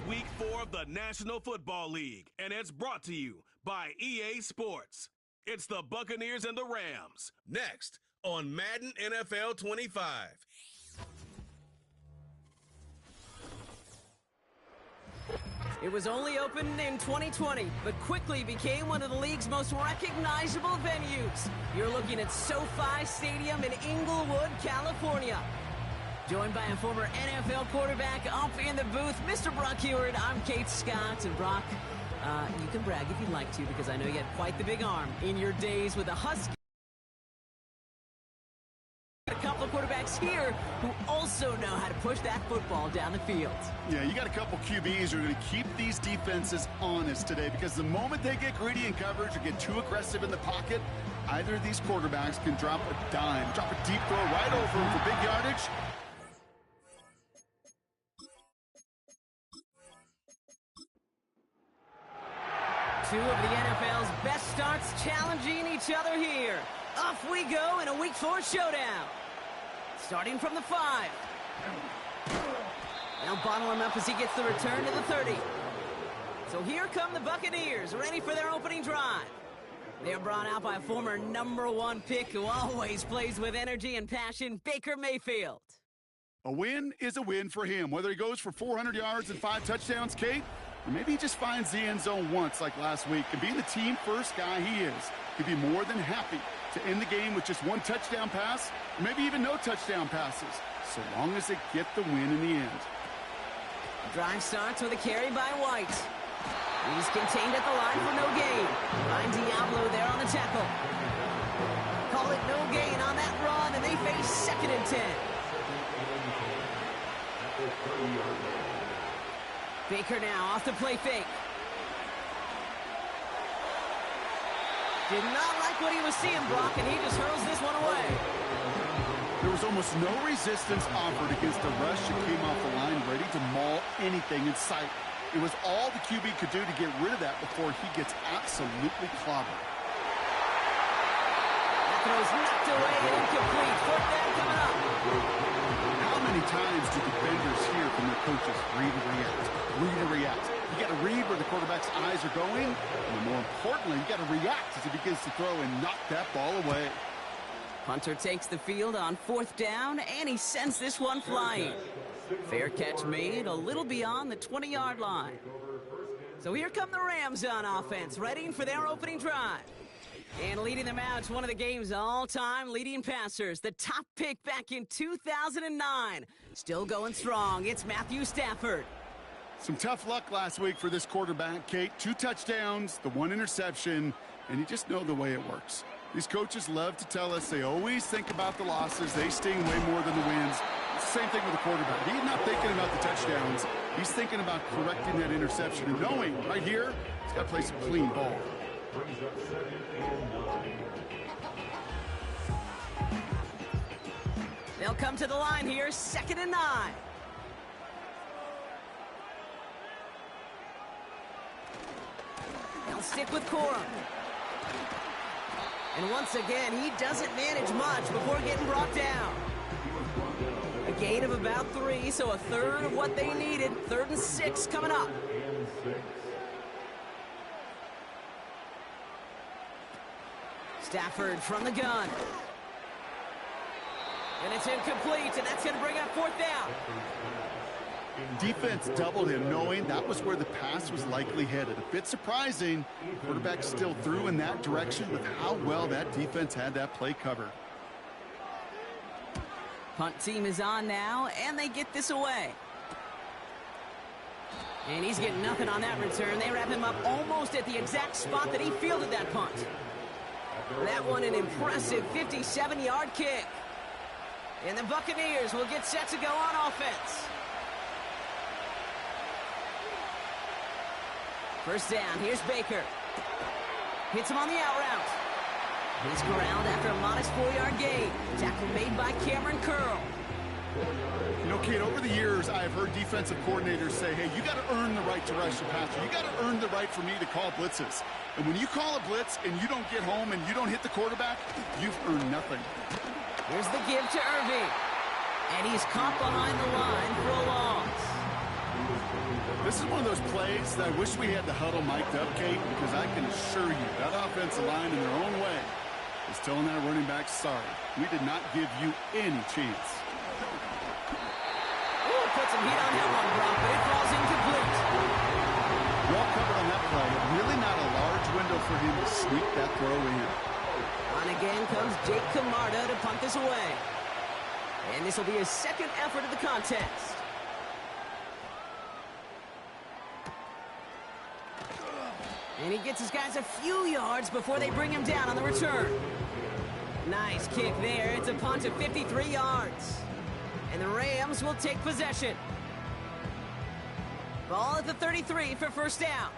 Week 4 of the National Football League, and it's brought to you by EA Sports. It's the Buccaneers and the Rams, next on Madden NFL 25. It was only opened in 2020, but quickly became one of the league's most recognizable venues. You're looking at SoFi Stadium in Inglewood, California. Joined by a former NFL quarterback up in the booth, Mr. Brock Heward. I'm Kate Scott, and Brock, you can brag if you'd like to, because I know you had quite the big arm in your days with the Huskies. A couple of quarterbacks here who also know how to push that football down the field. Yeah, you got a couple QBs who are going to keep these defenses honest today, because the moment they get greedy in coverage or get too aggressive in the pocket, either of these quarterbacks can drop a dime, drop a deep throw right over them for big yardage. Two of the NFL's best starts challenging each other here. Off we go in a Week 4 showdown. Starting from the 5. They'll bottle him up as he gets the return to the 30. So here come the Buccaneers, ready for their opening drive. They're brought out by a former #1 pick who always plays with energy and passion, Baker Mayfield. A win is a win for him, whether he goes for 400 yards and 5 touchdowns, Kate, or maybe he just finds the end zone once like last week. And being the team-first guy he is, he'd be more than happy to end the game with just 1 touchdown pass, or maybe even no touchdown passes, so long as they get the win in the end. The drive starts with a carry by White. He's contained at the line for no gain. Find Diablo there on the tackle. Call it no gain on that run, and they face 2nd and 10. Baker now off the play fake. Did not like what he was seeing, Brock, and he just hurls this one away. There was almost no resistance offered against the rush that came off the line, ready to maul anything in sight. It was all the QB could do to get rid of that before he gets absolutely clobbered. That throw's knocked away and incomplete. 4th down coming up. How many times do defenders hear from their coaches, read and react, read and react? You got to read where the quarterback's eyes are going, and more importantly, you got to react as he begins to throw and knock that ball away. Hunter takes the field on 4th down, and he sends this one flying. Fair catch made a little beyond the 20-yard line. So here come the Rams on offense, ready for their opening drive. And leading them out is one of the game's all-time leading passers, the top pick back in 2009. Still going strong, it's Matthew Stafford. Some tough luck last week for this quarterback, Kate. 2 touchdowns, the 1 interception, and you just know the way it works. These coaches love to tell us they always think about the losses. They sting way more than the wins. It's the same thing with the quarterback. He's not thinking about the touchdowns. He's thinking about correcting that interception and knowing right here he's got to play some clean ball. They'll come to the line here, 2nd and 9. They'll stick with Corum. And once again, he doesn't manage much before getting brought down. A gain of about 3, so a third of what they needed. 3rd and 6 coming up. Stafford from the gun. And it's incomplete, and that's going to bring up 4th down. Defense doubled him, knowing that was where the pass was likely headed. A bit surprising, quarterback still threw in that direction with how well that defense had that play covered. Punt team is on now, and they get this away. And he's getting nothing on that return. They wrap him up almost at the exact spot that he fielded that punt. That one an impressive 57-yard kick. And the Buccaneers will get set to go on offense. 1st down, here's Baker. Hits him on the out route. He's corralled after a modest 4-yard gain. Tackle made by Cameron Curl. You know, Kate, over the years, I've heard defensive coordinators say, hey, you got to earn the right to rush the passer. You got to earn the right for me to call blitzes. And when you call a blitz and you don't get home and you don't hit the quarterback, you've earned nothing. Here's the give to Irving. And he's caught behind the line for a loss. This is one of those plays that I wish we had the huddle mic'd up, Kate, because I can assure you that offensive line in their own way is telling that running back, sorry, we did not give you any chance. Ooh, put some heat on that one, Brock, but it falls incomplete. Well covered on that play. Really not a large window for him to sneak that throw in. On again comes Jake Camarda to punt this away. And this will be his second effort of the contest. And he gets his guys a few yards before they bring him down on the return. Nice kick there. It's a punt of 53 yards. And the Rams will take possession. Ball at the 33 for first down.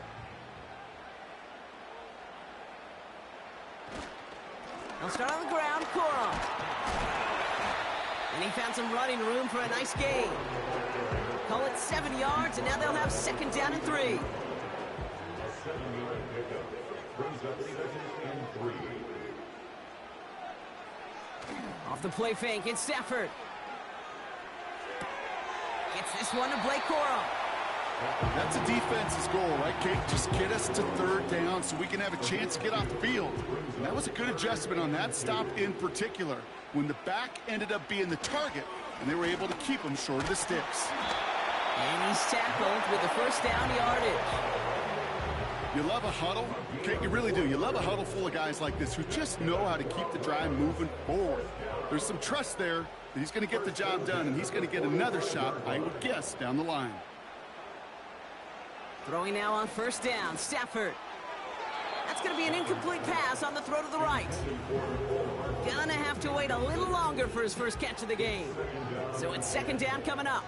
They'll start on the ground, Corum. And he found some running room for a nice gain. Call it 7 yards, and now they'll have second down and 3. Off the play fake, it's Stafford. Gets this one to Blake Corum. That's a defense's goal, right, Kate? Just get us to third down so we can have a chance to get off the field. And that was a good adjustment on that stop in particular, when the back ended up being the target, and they were able to keep him short of the sticks. And he's tackled with the first down yardage. You love a huddle, Kate, you really do. You love a huddle full of guys like this who just know how to keep the drive moving forward. There's some trust there that he's going to get the job done, and he's going to get another shot, I would guess, down the line. Throwing now on first down, Stafford. That's going to be an incomplete pass on the throw to the right. Gonna have to wait a little longer for his first catch of the game. So it's second down coming up.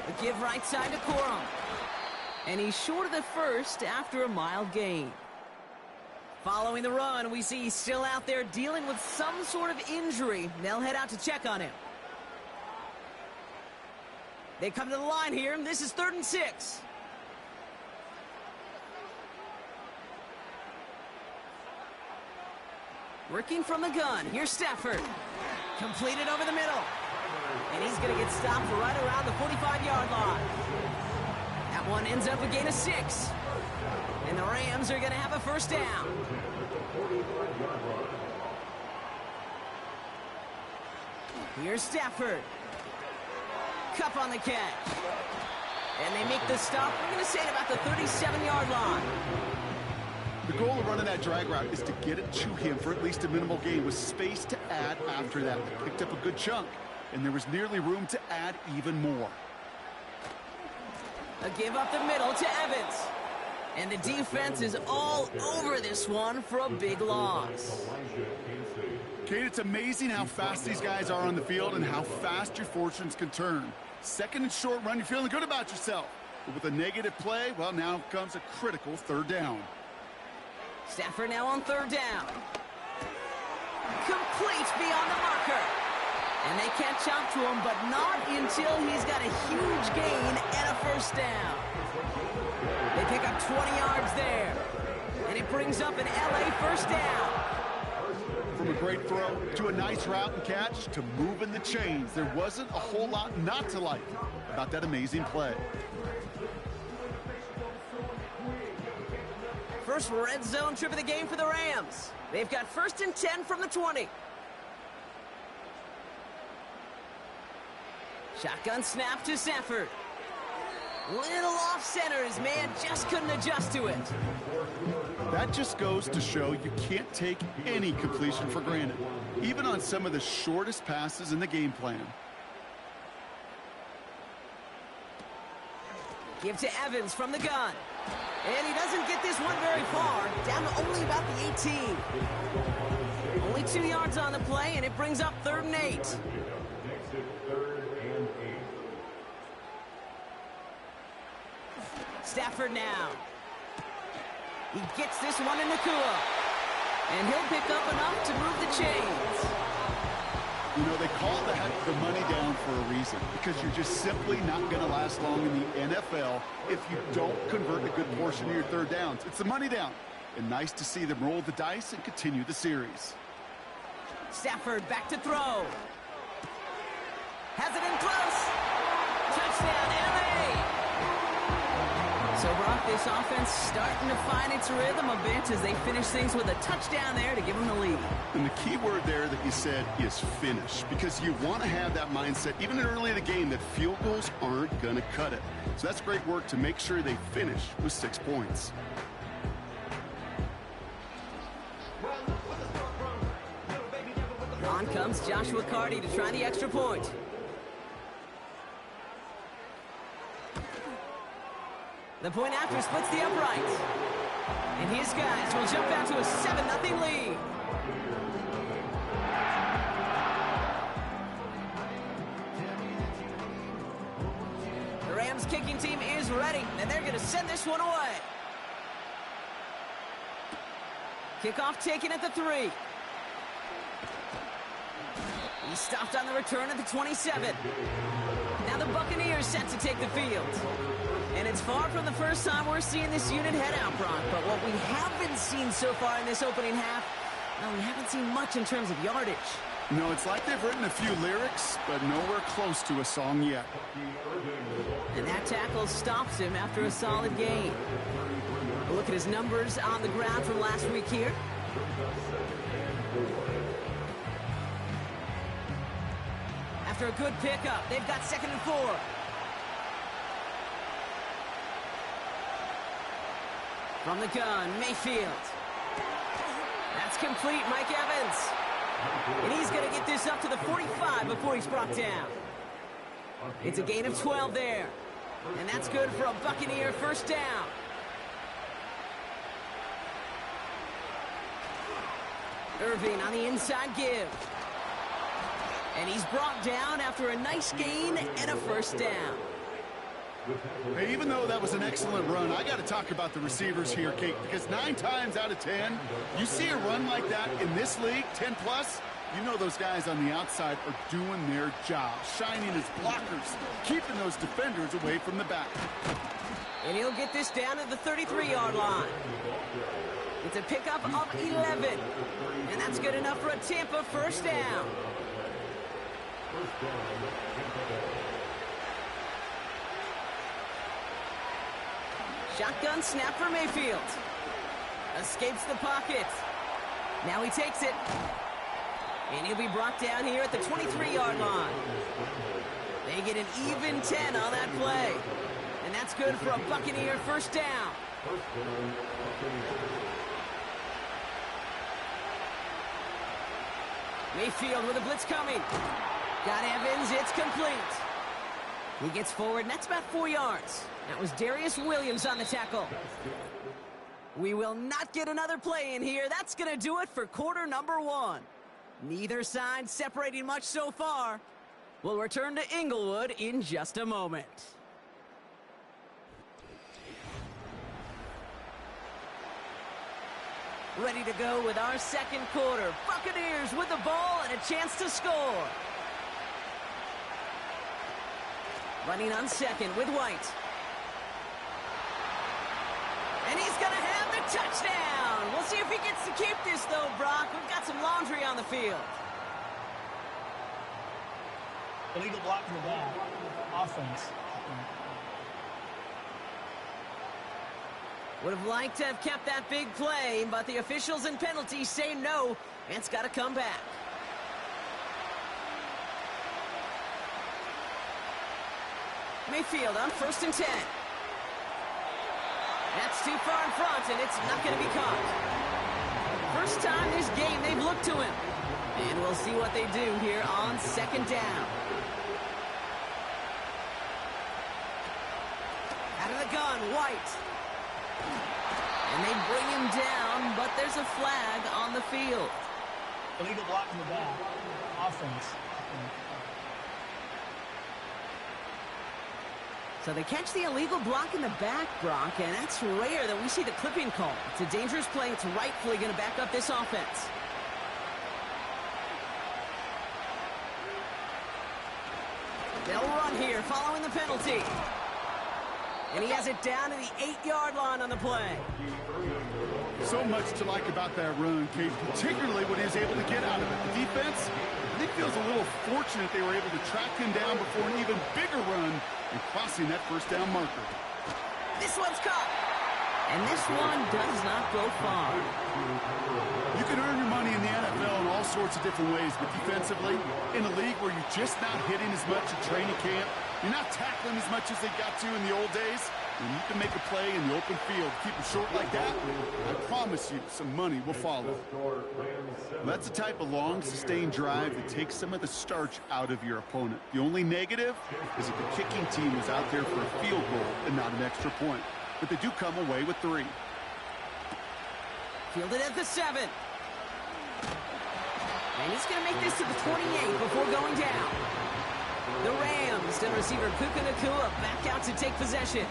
The give right side to Corum. And he's short of the first after a mild gain. Following the run, we see he's still out there dealing with some sort of injury. They'll head out to check on him. They come to the line here, and this is 3rd and 6. Working from the gun, here's Stafford. Completed over the middle. And he's going to get stopped right around the 45-yard line. That one ends up a gain of 6. And the Rams are going to have a first down. Here's Stafford. Cup on the catch. And they make the stop, we're going to say, at about the 37-yard line. The goal of running that drag route is to get it to him for at least a minimal gain with space to add after that. They picked up a good chunk, and there was nearly room to add even more. A give up the middle to Evans. And the defense is all over this one for a big loss. Kate, it's amazing how fast these guys are on the field and how fast your fortunes can turn. Second and short run, you're feeling good about yourself. But with a negative play, well, now comes a critical third down. Stafford now on third down. Complete beyond the marker. And they catch up to him, but not until he's got a huge gain and a first down. They pick up 20 yards there. And it brings up an LA first down. From a great throw to a nice route and catch to moving the chains, there wasn't a whole lot not to like about that amazing play. First red zone trip of the game for the Rams. They've got 1st and 10 from the 20. Shotgun snap to Stafford. Little off center. His man just couldn't adjust to it. That just goes to show you can't take any completion for granted, even on some of the shortest passes in the game plan. Give to Evans from the gun. And he doesn't get this one very far, down to only about the 18. Only 2 yards on the play, and it brings up 3rd and 8. Stafford now. He gets this one in Nakua. And he'll pick up enough to move the chains. You know, they call the money down for a reason, because you're just simply not going to last long in the NFL if you don't convert a good portion of your third downs. It's the money down. And nice to see them roll the dice and continue the series. Stafford back to throw. Has it in close. Touchdown, L.A. So, Brock, this offense starting to find its rhythm a bit as they finish things with a touchdown there to give them the lead. And the key word there that you said is finish, because you want to have that mindset, even early in the game, that field goals aren't going to cut it. So that's great work to make sure they finish with 6 points. On comes Joshua Carty to try the extra point. The point after splits the uprights. And his guys will jump out to a 7-0 lead. The Rams kicking team is ready, and they're going to send this one away. Kickoff taken at the 3. He stopped on the return at the 27. Now the Buccaneers set to take the field. And it's far from the first time we're seeing this unit head out, Brock. But what we haven't seen so far in this opening half, well, we haven't seen much in terms of yardage. No, it's like they've written a few lyrics, but nowhere close to a song yet. And that tackle stops him after a solid gain. We'll look at his numbers on the ground from last week here. After a good pickup, they've got 2nd and 4. From the gun, Mayfield. That's complete, Mike Evans. And he's going to get this up to the 45 before he's brought down. It's a gain of 12 there. And that's good for a Buccaneer first down. Irving on the inside give. And he's brought down after a nice gain and a first down. Hey, even though that was an excellent run, I got to talk about the receivers here, Kate, because 9 times out of 10, you see a run like that in this league, 10 plus, you know those guys on the outside are doing their job, shining as blockers, keeping those defenders away from the back. And he'll get this down to the 33-yard line. It's a pickup of 11. And that's good enough for a Tampa first down. Shotgun snap for Mayfield. Escapes the pocket. Now he takes it. And he'll be brought down here at the 23-yard line. They get an even 10 on that play. And that's good for a Buccaneer first down. Mayfield with a blitz coming. Got Evans, it's complete. He gets forward, and that's about 4 yards. That was Darius Williams on the tackle. We will not get another play in here. That's going to do it for quarter number 1. Neither side separating much so far. We'll return to Inglewood in just a moment. Ready to go with our second quarter. Buccaneers with the ball and a chance to score. Running on second with White. And he's going to have the touchdown. We'll see if he gets to keep this, though, Brock. We've got some laundry on the field. Illegal block in the back. Offense. Would have liked to have kept that big play, but the officials and penalties say no. And it's got to come back. Mayfield on 1st and 10. That's too far in front, and it's not going to be caught. First time this game they've looked to him. And we'll see what they do here on 2nd down. Out of the gun, White. And they bring him down, but there's a flag on the field. Illegal block in the back. Offense. So they catch the illegal block in the back, Brock, and that's rare that we see the clipping call. It's a dangerous play. It's rightfully going to back up this offense. They'll run here following the penalty. And he has it down to the 8-yard line on the play. So much to like about that run, Kate, particularly when he was able to get out of it. The defense think feels a little fortunate they were able to track him down before an even bigger run and crossing that first down marker. This one's caught. And this one does not go far. You can earn your money in the NFL in all sorts of different ways, but defensively, in a league where you're just not hitting as much at training camp, you're not tackling as much as they got to in the old days, when you can make a play in the open field, keep it short like that, I promise you some money will follow. That's the type of long, sustained drive that takes some of the starch out of your opponent. The only negative is if the kicking team was out there for a field goal and not an extra point. But they do come away with 3. Fielded at the 7. And he's going to make this to the 28 before going down. The Rams and receiver Buccaneers back out to take possession.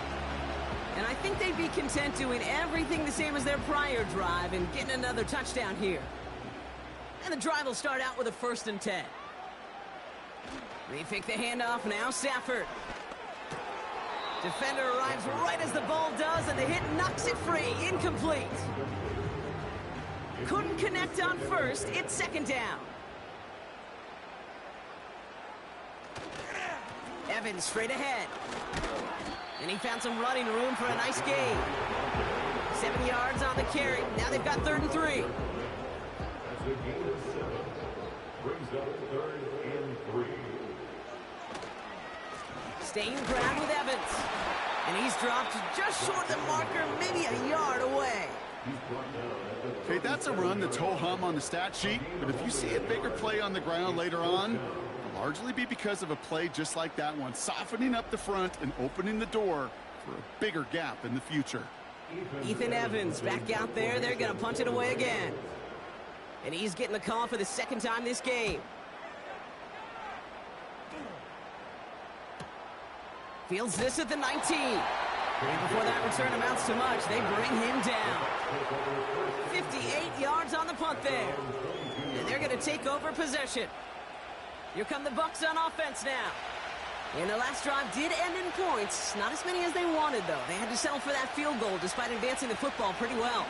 And I think they'd be content doing everything the same as their prior drive and getting another touchdown here. And the drive will start out with a 1st and 10. They pick the handoff now, Stafford. Defender arrives right as the ball does, and the hit knocks it free. Incomplete. Couldn't connect on first. It's 2nd down. Evans straight ahead. And he found some running room for a nice gain. 7 yards on the carry. Now they've got 3rd and 3. That's a gain of 7. Brings up 3rd and 3. Staying ground with Evans. And he's dropped just short of the marker, maybe a yard away. Okay, that's a run that's ho-hum on the stat sheet, but if you see a bigger play on the ground later on, it'll largely be because of a play just like that one, softening up the front and opening the door for a bigger gap in the future. Ethan Evans back out there. They're going to punt it away again. And he's getting the call for the 2nd time this game. Fields this at the 19. And before that return amounts to much, they bring him down. 58 yards on the punt there. And they're going to take over possession. Here come the Bucs on offense now. And their last drive did end in points. Not as many as they wanted, though. They had to settle for that field goal despite advancing the football pretty well.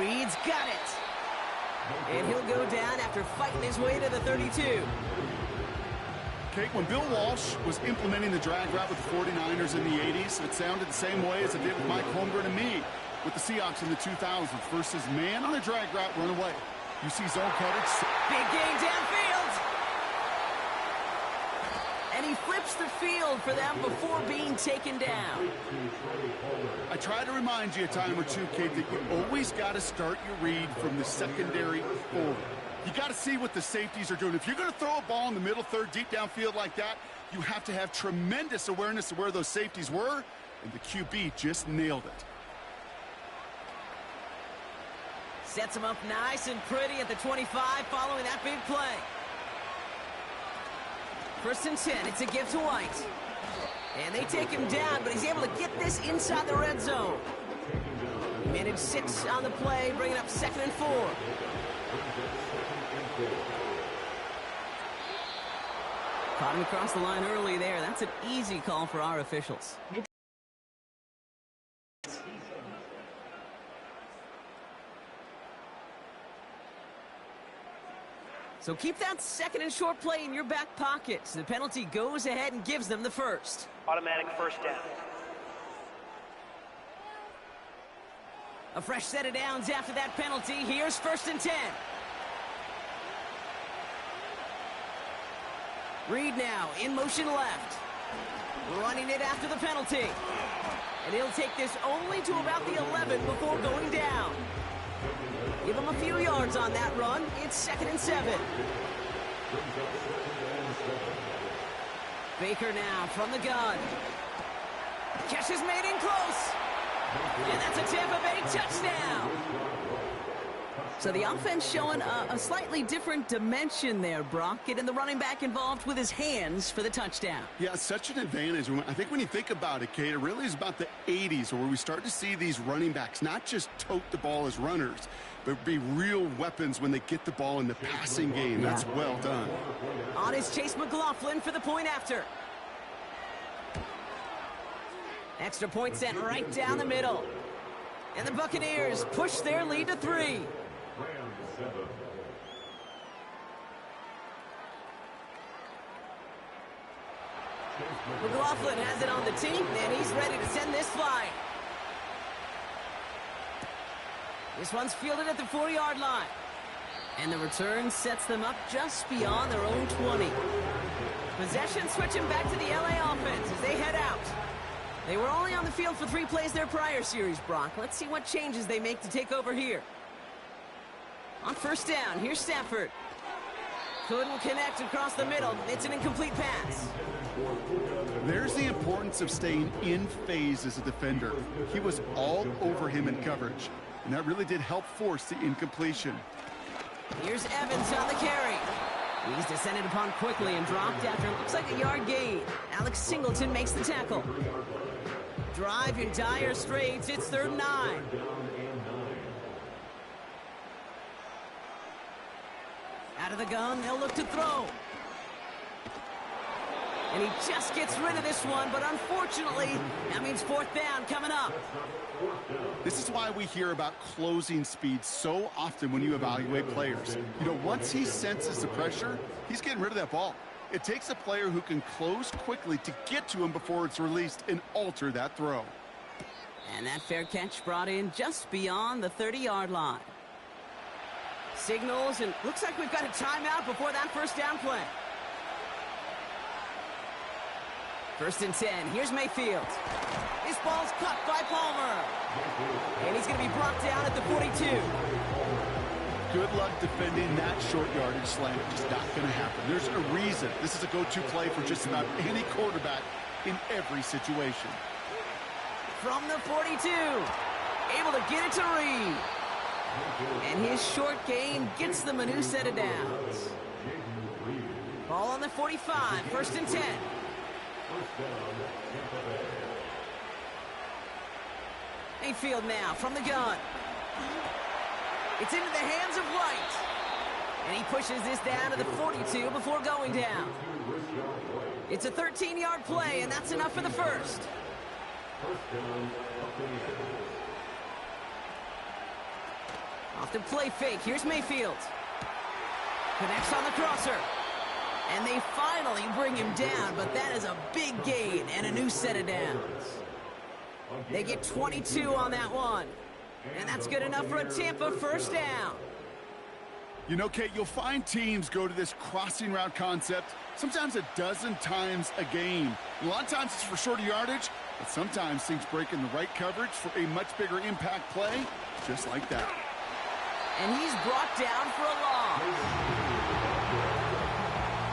Reed's got it. And he'll go down after fighting his way to the 32. Okay, when Bill Walsh was implementing the drag route with the 49ers in the 80s, it sounded the same way as it did with Mike Holmgren and me with the Seahawks in the 2000s versus man on a drag route, run away. You see zone coverage. Big gain downfield. And he flips the field for them before being taken down. I try to remind you a time or two, Kate, that you always got to start your read from the secondary forward. You got to see what the safeties are doing. If you're going to throw a ball in the middle third, deep downfield like that, you have to have tremendous awareness of where those safeties were, and the QB just nailed it. Sets him up nice and pretty at the 25 following that big play. 1st and 10, it's a give to White. And they take him down, but he's able to get this inside the red zone. He managed 6 on the play, bringing up 2nd and 4. Caught him across the line early there. That's an easy call for our officials. So keep that 2nd and short play in your back pocket. So the penalty goes ahead and gives them the 1st. Automatic 1st down. A fresh set of downs after that penalty. Here's 1st and 10. Reed now in motion left. Running it after the penalty. And he'll take this only to about the 11 before going down. Give him a few yards on that run. It's 2nd and 7. Baker now from the gun. Catch is made in close. And that's a Tampa Bay touchdown. So the offense showing a slightly different dimension there, Brock. Getting the running back involved with his hands for the touchdown. Yeah, such an advantage. I think when you think about it, Kate, it really is about the 80s where we start to see these running backs not just tote the ball as runners, but be real weapons when they get the ball in the passing game. That's well done. On is Chase McLaughlin for the point after. Extra point sent right down the middle. And the Buccaneers push their lead to 3. McLaughlin has it on the team, and he's ready to send this flying. This one's fielded at the 40-yard line. And the return sets them up just beyond their own 20. Possession switching back to the LA offense as they head out. They were only on the field for 3 plays their prior series, Brock. Let's see what changes they make to take over here. On first down, here's Stafford. Couldn't connect across the middle. It's an incomplete pass. There's the importance of staying in phase as a defender. He was all over him in coverage, and that really did help force the incompletion. Here's Evans on the carry. He's descended upon quickly and dropped after it looks like a yard gain. Alex Singleton makes the tackle. Drive in dire straits. It's 3rd and 9. Out of the gun, they'll look to throw. And he just gets rid of this one, but unfortunately, that means 4th down coming up. This is why we hear about closing speed so often when you evaluate players. You know, once he senses the pressure, he's getting rid of that ball. It takes a player who can close quickly to get to him before it's released and alter that throw. And that fair catch brought in just beyond the 30-yard line. Signals, and looks like we've got a timeout before that first down play. 1st and 10. Here's Mayfield. This ball's cut by Palmer. And he's going to be brought down at the 42. Good luck defending that short yardage slant. Just not going to happen. There's a reason. This is a go-to play for just about any quarterback in every situation. From the 42. Able to get it to Reed. And his short gain gets them a new set of downs. Ball on the 45. 1st and 10. Mayfield now from the gun. It's into the hands of White. And he pushes this down to the 42 before going down. It's a 13-yard play, and that's enough for the first. Off the play fake. Here's Mayfield. Connects on the crosser. And they finally bring him down, but that is a big gain and a new set of downs. They get 22 on that one. And that's good enough for a Tampa first down. You know, Kate, you'll find teams go to this crossing route concept sometimes a dozen times a game. A lot of times it's for shorter yardage, but sometimes things break in the right coverage for a much bigger impact play, just like that. And he's brought down for a loss.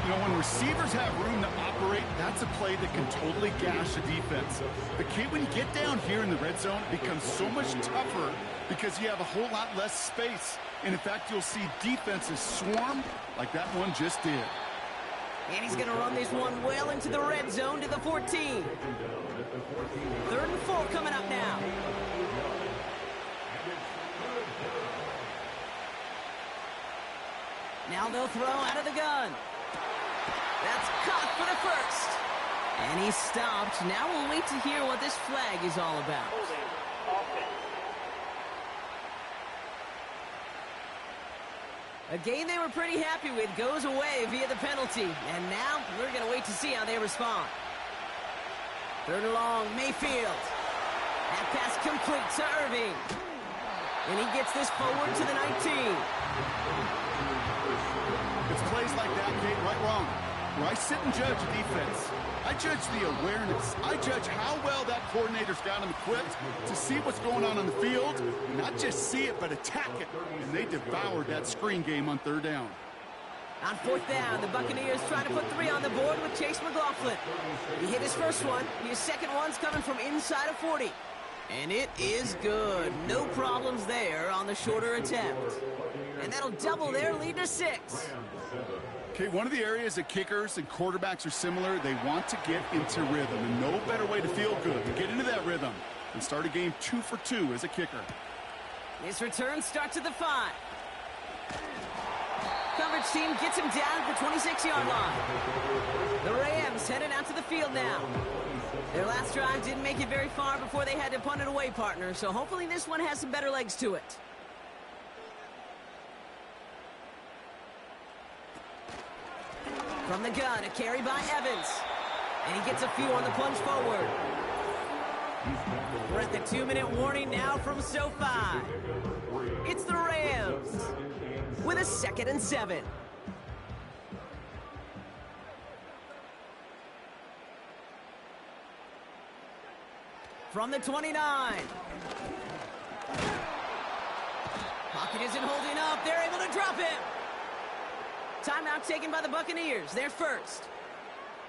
You know, when receivers have room to operate, that's a play that can totally gash a defense. But, Kate, when you get down here in the red zone, it becomes so much tougher because you have a whole lot less space. And, in fact, you'll see defenses swarm like that one just did. And he's going to run this one well into the red zone to the 14. 3rd and 4 coming up now. Now they'll throw out of the gun. That's caught for the first. And he's stopped. Now we'll wait to hear what this flag is all about. A gain they were pretty happy with goes away via the penalty. And now we're going to wait to see how they respond. 3rd and long, Mayfield. That pass complete to Irving. And he gets this forward to the 19. It's plays like that, Kate, right wrong. Where I sit and judge a defense, I judge the awareness. I judge how well that coordinator's got him equipped to see what's going on the field, not just see it, but attack it. And they devoured that screen game on 3rd down. On 4th down, the Buccaneers trying to put 3 on the board with Chase McLaughlin. He hit his first one. His second one's coming from inside of 40. And it is good. No problems there on the shorter attempt. And that'll double their lead to 6. Okay, one of the areas that kickers and quarterbacks are similar, they want to get into rhythm. And no better way to feel good to get into that rhythm and start a game 2 for 2 as a kicker. This return starts at the 5. Coverage team gets him down at the 26-yard line. The Rams headed out to the field now. Their last drive didn't make it very far before they had to punt it away, partner. So hopefully this one has some better legs to it. From the gun, a carry by Evans. And he gets a few on the plunge forward. We're at the 2-minute warning now from SoFi. It's the Rams with a 2nd and 7. From the 29. Pocket isn't holding up. They're able to drop him. Timeout taken by the Buccaneers. They're first.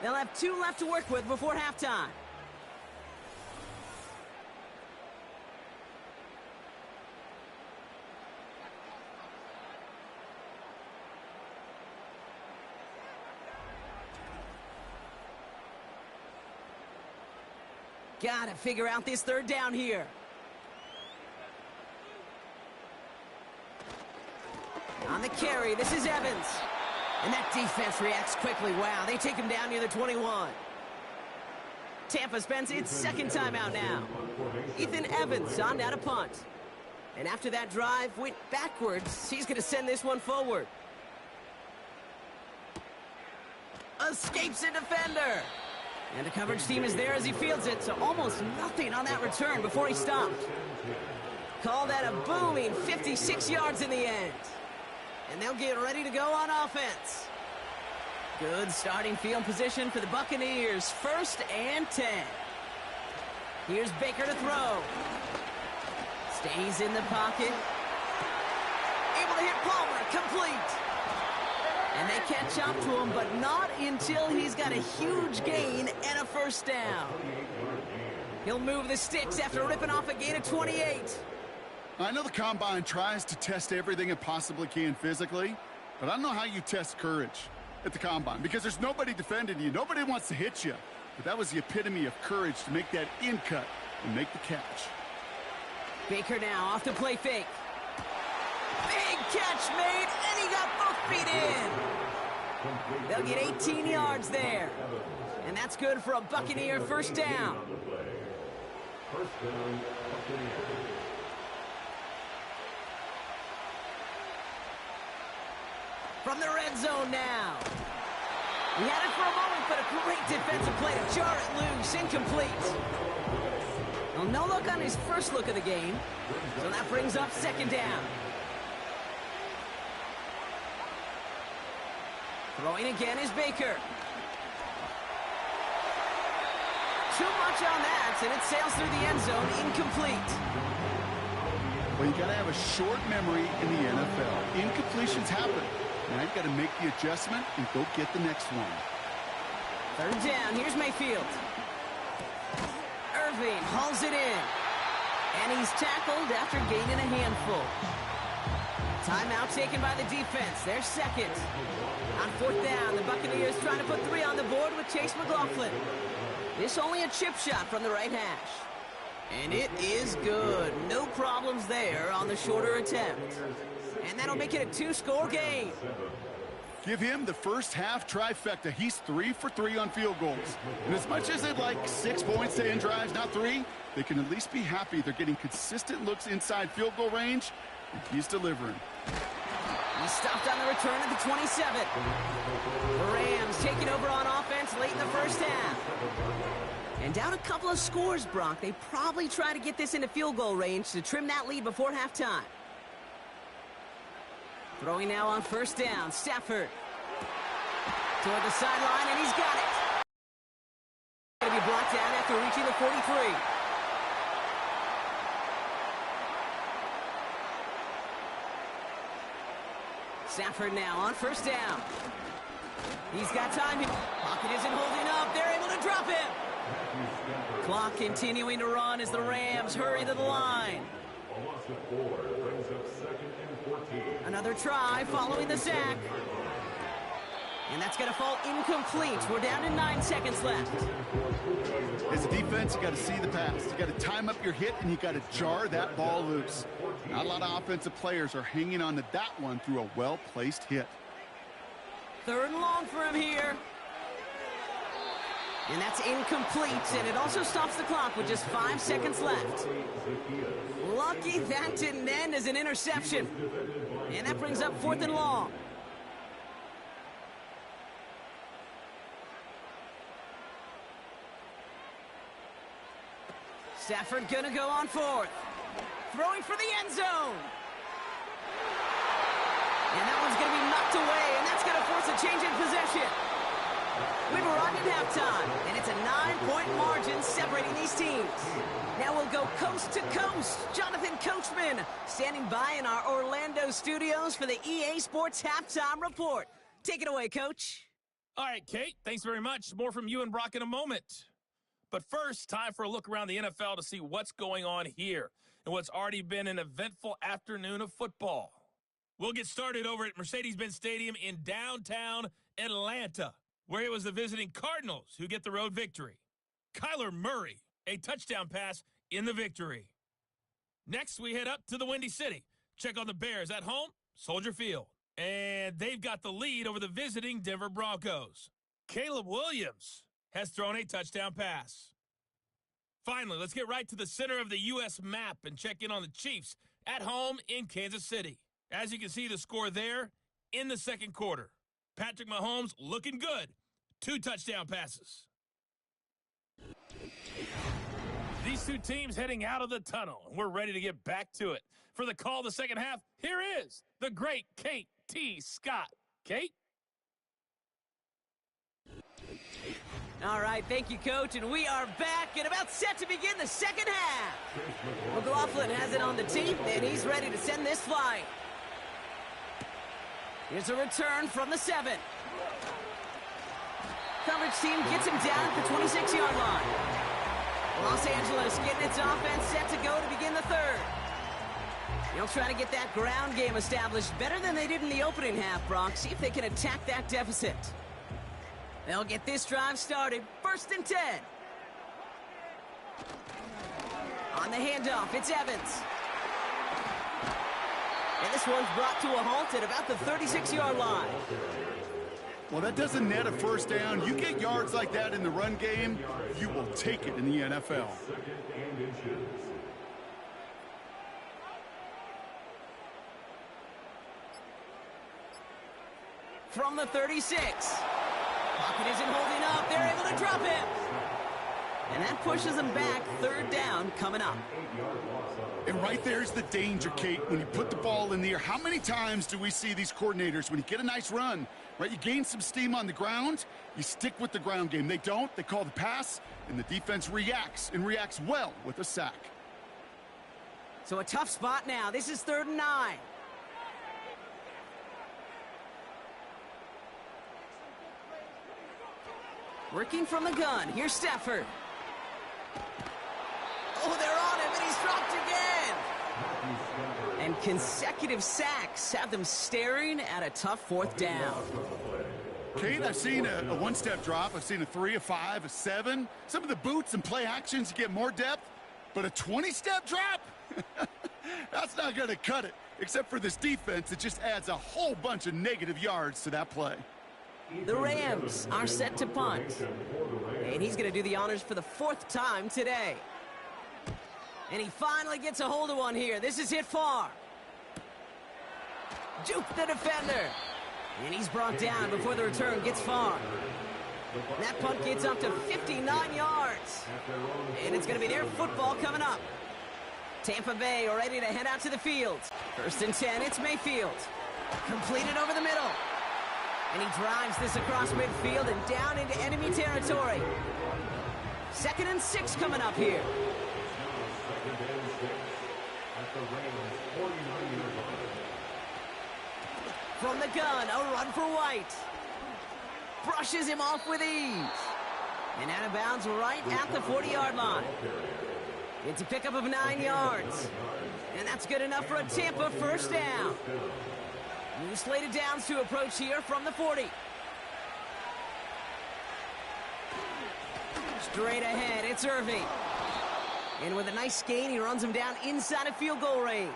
They'll have 2 left to work with before halftime. Gotta figure out this 3rd down here. On the carry, this is Evans. And that defense reacts quickly. Wow, they take him down near the 21. Tampa spends its 2nd timeout now. Ethan Evans on down to punt. And after that drive went backwards, he's going to send this one forward. Escapes a defender. And the coverage team is there as he fields it, so almost nothing on that return before he stopped. Call that a booming 56 yards in the end. And they'll get ready to go on offense. Good starting field position for the Buccaneers. 1st and 10. Here's Baker to throw. Stays in the pocket. Able to hit Palmer. Complete. And they catch up to him, but not until he's got a huge gain and a 1st down. He'll move the sticks after ripping off a gain of 28. I know the Combine tries to test everything it possibly can physically, but I don't know how you test courage at the Combine because there's nobody defending you. Nobody wants to hit you. But that was the epitome of courage to make that in cut and make the catch. Baker now off the play fake. Big catch made, and he got both feet in. They'll get 18 yards there. And that's good for a Buccaneer 1st down. From the red zone now. He had it for a moment, but a great defensive play to jar it loose. Incomplete. Well, no look on his first look of the game. So that brings up 2nd down. Throwing again is Baker. Too much on that, and it sails through the end zone. Incomplete. Well, you got to have a short memory in the NFL. Incompletions happen. Now you got to make the adjustment and go get the next one. 3rd down. Here's Mayfield. Irving hauls it in. And he's tackled after gaining a handful. Timeout taken by the defense. They're 2nd. On 4th down, the Buccaneers trying to put 3 on the board with Chase McLaughlin. This only a chip shot from the right hash. And it is good. No problems there on the shorter attempt. And that'll make it a 2-score game. Give him the first half trifecta. He's 3 for 3 on field goals. And as much as they'd like 6 points to end drives, not 3, they can at least be happy they're getting consistent looks inside field goal range, and he's delivering. He stopped on the return at the 27. The Rams taking over on offense late in the 1st half. And down a couple of scores, Brock. They probably try to get this into field goal range to trim that lead before halftime. Throwing now on 1st down, Stafford. Toward the sideline, and he's got it. Going to be brought down after reaching the 43. Stafford now on 1st down. He's got time. Pocket isn't holding up. They're able to drop him. Clock continuing to run as the Rams hurry to the line. Another try following the sack. And that's going to fall incomplete. We're down to 9 seconds left. As a defense, you got to see the pass. You got to time up your hit, and you got to jar that ball loose. Not a lot of offensive players are hanging on to that one through a well-placed hit. 3rd and long for him here. And that's incomplete, and it also stops the clock with just 5 seconds left. Lucky that didn't end as an interception. And that brings up 4th and long. Stafford gonna go on fourth. Throwing for the end zone. And that one's going to be knocked away, and that's going to force a change in possession. We've arrived at halftime, and it's a 9-point margin separating these teams. Now we'll go coast to coast. Jonathan Coachman standing by in our Orlando studios for the EA Sports Halftime Report. Take it away, Coach. All right, Kate, thanks very much. More from you and Brock in a moment. But first, time for a look around the NFL to see what's going on here and what's already been an eventful afternoon of football. We'll get started over at Mercedes-Benz Stadium in downtown Atlanta, where it was the visiting Cardinals who get the road victory. Kyler Murray, a touchdown pass in the victory. Next, we head up to the Windy City. Check on the Bears at home, Soldier Field. And they've got the lead over the visiting Denver Broncos. Caleb Williams has thrown a touchdown pass. Finally, let's get right to the center of the U.S. map and check in on the Chiefs at home in Kansas City. As you can see, the score there in the second quarter. Patrick Mahomes looking good. 2 touchdown passes. These two teams heading out of the tunnel, and we're ready to get back to it. For the call of the second half, here is the great Kate T. Scott. Kate? All right, thank you, Coach, and we are back and about set to begin the second half. McLaughlin has it on the tape, and he's ready to send this flying. Here's a return from the 7. Coverage team gets him down at the 26-yard line. Los Angeles getting its offense set to go to begin the third. They'll try to get that ground game established better than they did in the opening half, Brock. See if they can attack that deficit. They'll get this drive started. 1st and 10. On the handoff, it's Evans. And this one's brought to a halt at about the 36-yard line. Well, that doesn't net a first down. You get yards like that in the run game, you will take it in the NFL. From the 36. Pocket isn't holding up. They're able to drop him. And that pushes them back. 3rd down coming up. And right there's the danger, Kate, when you put the ball in the air. How many times do we see these coordinators, when you get a nice run, right, you gain some steam on the ground, you stick with the ground game. They don't. They call the pass, and the defense reacts, and reacts well with a sack. So a tough spot now. This is 3rd and 9. Working from the gun. Here's Stafford. Oh, they're on him, and he's dropped again. And consecutive sacks have them staring at a tough 4th down. Kate, I've seen a one-step drop. I've seen a 3, a 5, a 7. Some of the boots and play actions get more depth, but a 20-step drop? That's not going to cut it, except for this defense. It just adds a whole bunch of negative yards to that play. The Rams are set to punt. And he's going to do the honors for the 4th time today. And he finally gets a hold of one here. This is hit far. Juke the defender. And he's brought down before the return gets far. And that punt gets up to 59 yards. And it's going to be their football coming up. Tampa Bay are ready to head out to the field. 1st and 10, it's Mayfield. Completed over the middle. And he drives this across midfield and down into enemy territory. 2nd and 6 coming up here. From the gun, a run for White. Brushes him off with ease. And out of bounds right at the 40-yard line. It's a pickup of 9 yards. And that's good enough for a Tampa 1st down. New slated downs to approach here from the 40. Straight ahead, it's Irving. And with a nice gain, he runs him down inside of field goal range.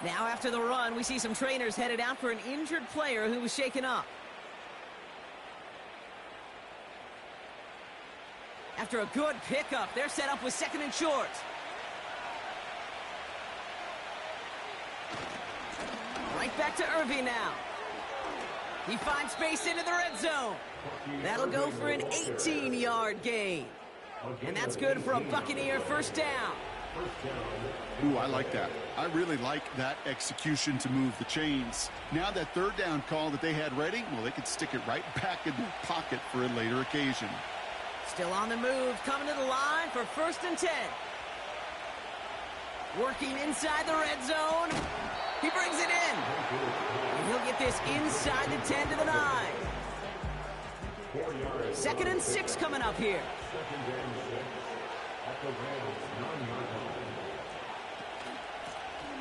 Now after the run, we see some trainers headed out for an injured player who was shaken up. After a good pickup, they're set up with 2nd and short. Right back to Irving now. He finds space into the red zone. That'll go for an 18-yard gain. And that's good for a Buccaneer first down. Ooh, I like that. I really like that execution to move the chains. Now that third down call that they had ready, well, they could stick it right back in their pocket for a later occasion. Still on the move, coming to the line for 1st and 10. Working inside the red zone. He brings it in. And he'll get this inside the 10 to the 9. 2nd and 6 coming up here.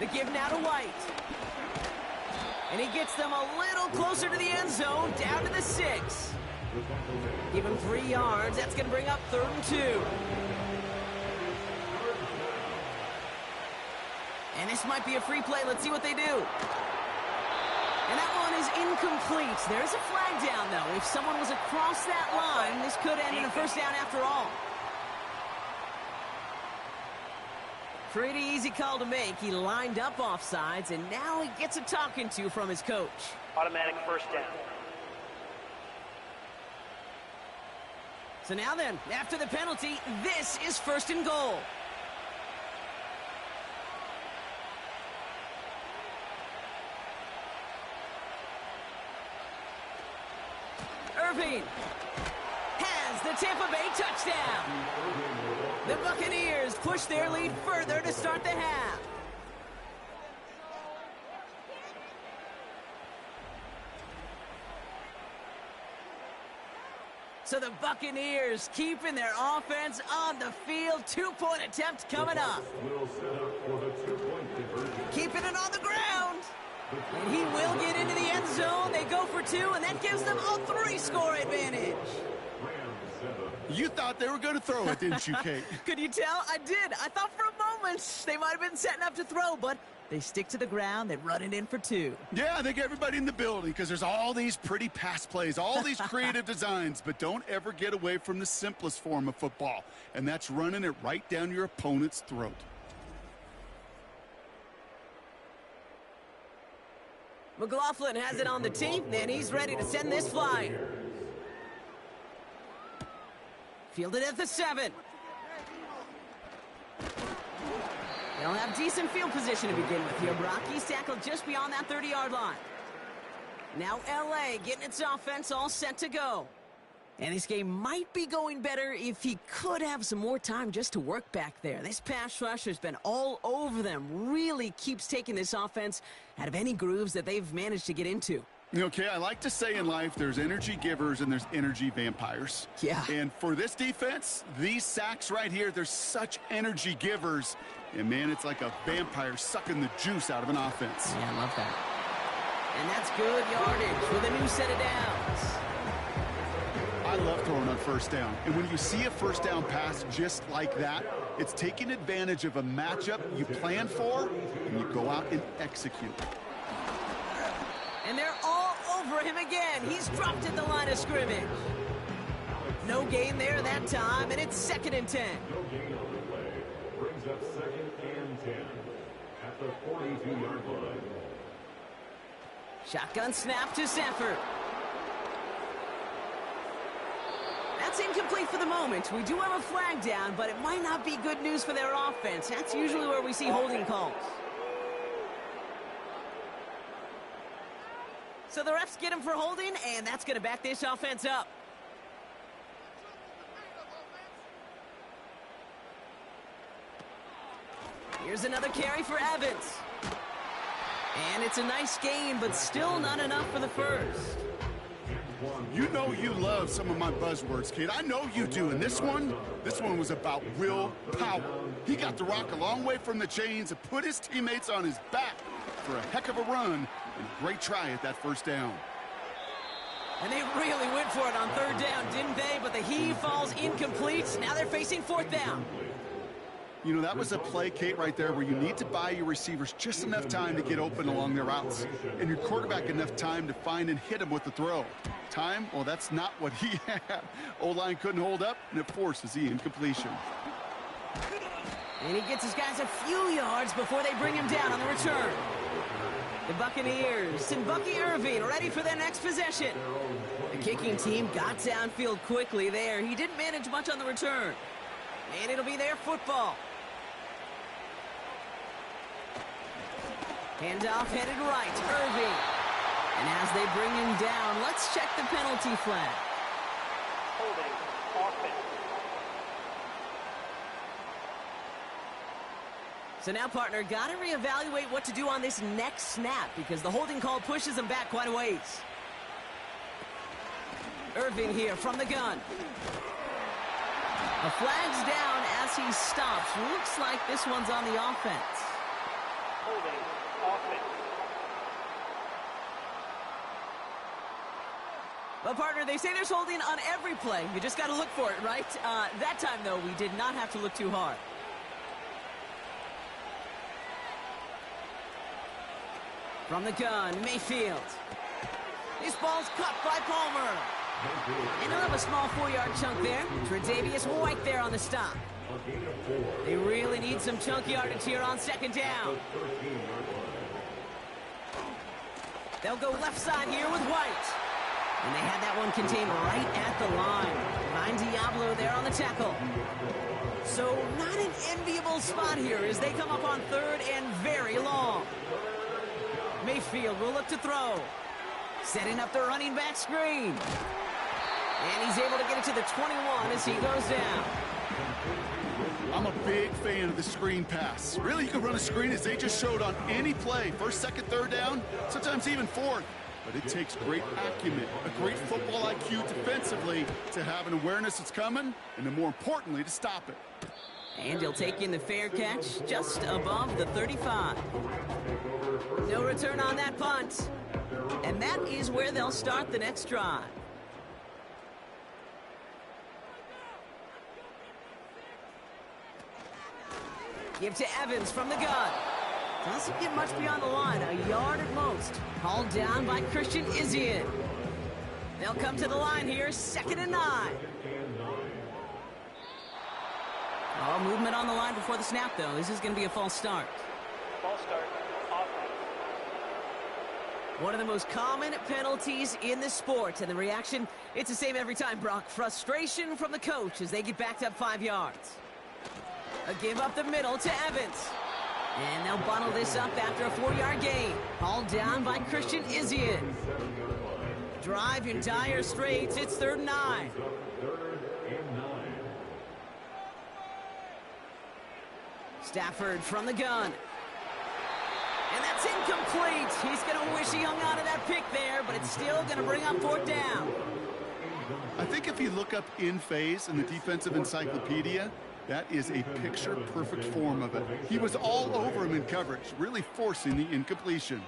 The give now to White. And he gets them a little closer to the end zone, down to the 6. Give him 3 yards. That's going to bring up 3rd and 2. And this might be a free play. Let's see what they do. And that one is incomplete. There's a flag down, though. If someone was across that line, this could end in a first down after all. Pretty easy call to make. He lined up offsides, and now he gets a talking to from his coach. Automatic first down. So now then, after the penalty, this is 1st and goal. Irving has the Tampa Bay touchdown. The Buccaneers push their lead further to start the half. So the Buccaneers keeping their offense on the field. 2-point attempt coming up. Keeping it on the ground. And he will get into the end zone. They go for 2, and that gives them a 3-score advantage. You thought they were going to throw it, didn't you, Kate? Could you tell? I did. I thought for a moment they might have been setting up to throw, but they stick to the ground. They run it in for 2. Yeah, I think everybody in the building, because there's all these pretty pass plays, all these creative designs, but don't ever get away from the simplest form of football, and that's running it right down your opponent's throat. McLaughlin has it on the tape, and he's ready to send this flying. Fielded at the 7. They'll have decent field position to begin with here. Brocky's tackled just beyond that 30-yard line. Now L.A. getting its offense all set to go. And this game might be going better if he could have some more time just to work back there. This pass rush has been all over them. Really keeps taking this offense out of any grooves that they've managed to get into. Okay, I like to say in life there's energy givers and there's energy vampires. Yeah. And for this defense, these sacks right here, they're such energy givers. And, man, it's like a vampire sucking the juice out of an offense. Yeah, I love that. And that's good yardage with a new set of downs. I love throwing on first down. And when you see a first down pass just like that, it's taking advantage of a matchup you plan for, and you go out and execute. And they're all over him again. He's dropped at the line of scrimmage. No gain there that time, and it's 2nd and 10. No gain on the play. Brings up 2nd and 10 at the 42-yard line. Shotgun snap to Sanford. That's incomplete for the moment. We do have a flag down, but it might not be good news for their offense. That's usually where we see holding calls. So the refs get him for holding, and that's going to back this offense up. Here's another carry for Evans. And it's a nice gain, but still not enough for the first. You know you love some of my buzzwords, kid. I know you do. And this one was about real power. He got the rock a long way from the chains and put his teammates on his back for a heck of a run. And a great try at that first down. And they really went for it on 3rd down, didn't they? But the heave falls incomplete. Now they're facing 4th down. You know, that was a play, Kate, right there where you need to buy your receivers just enough time to get open along their routes. And your quarterback enough time to find and hit him with the throw. Time? Well, that's not what he had. O-line couldn't hold up, and it forces the incompletion. And he gets his guys a few yards before they bring him down on the return. The Buccaneers and Bucky Irving ready for their next possession. The kicking team got downfield quickly there. He didn't manage much on the return. And it'll be their football. Handoff headed right, Irving. And as they bring him down, let's check the penalty flag. Holding offense. So now, partner, got to reevaluate what to do on this next snap because the holding call pushes him back quite a ways. Irving here from the gun. The flag's down as he stops. Looks like this one's on the offense. Holding offense. Well, partner, they say there's holding on every play. You just got to look for it, right? That time, though, we did not have to look too hard. From the gun, Mayfield. This ball's cut by Palmer. And he'll have a small 4-yard chunk there. Tre'Davious White there on the stop. They really need some chunk yardage here on second down. They'll go left side here with White. And they had that one contained right at the line. Behind Diablo there on the tackle. So not an enviable spot here as they come up on third and very long. Mayfield will look to throw. Setting up the running back screen. And he's able to get it to the 21 as he goes down. I'm a big fan of the screen pass. Really, you can run a screen as they just showed on any play. First, second, third down, sometimes even fourth. But it takes great acumen, a great football IQ defensively to have an awareness that's coming, and then more importantly, to stop it. And he'll take in the fair catch just above the 35. No return on that punt. And that is where they'll start the next drive. Give to Evans from the gun. Doesn't get much beyond the line, a yard at most. Hauled down by Christian Izien. They'll come to the line here, 2nd and 9. Oh, movement on the line before the snap, though. This is going to be a false start. False start. Offense. One of the most common penalties in the sport, and the reaction, it's the same every time, Brock. Frustration from the coach as they get backed up 5 yards. A give up the middle to Evans. And they'll bundle this up after a 4-yard gain. Hauled down by Christian Izien. Drive in dire straits. It's 3rd and 9. Stafford from the gun. And that's incomplete. He's going to wish he hung on to that pick there, but it's still going to bring up 4th down. I think if you look up in phase in the defensive encyclopedia, that is a picture-perfect form of it. He was all over him in coverage, really forcing the incompletion.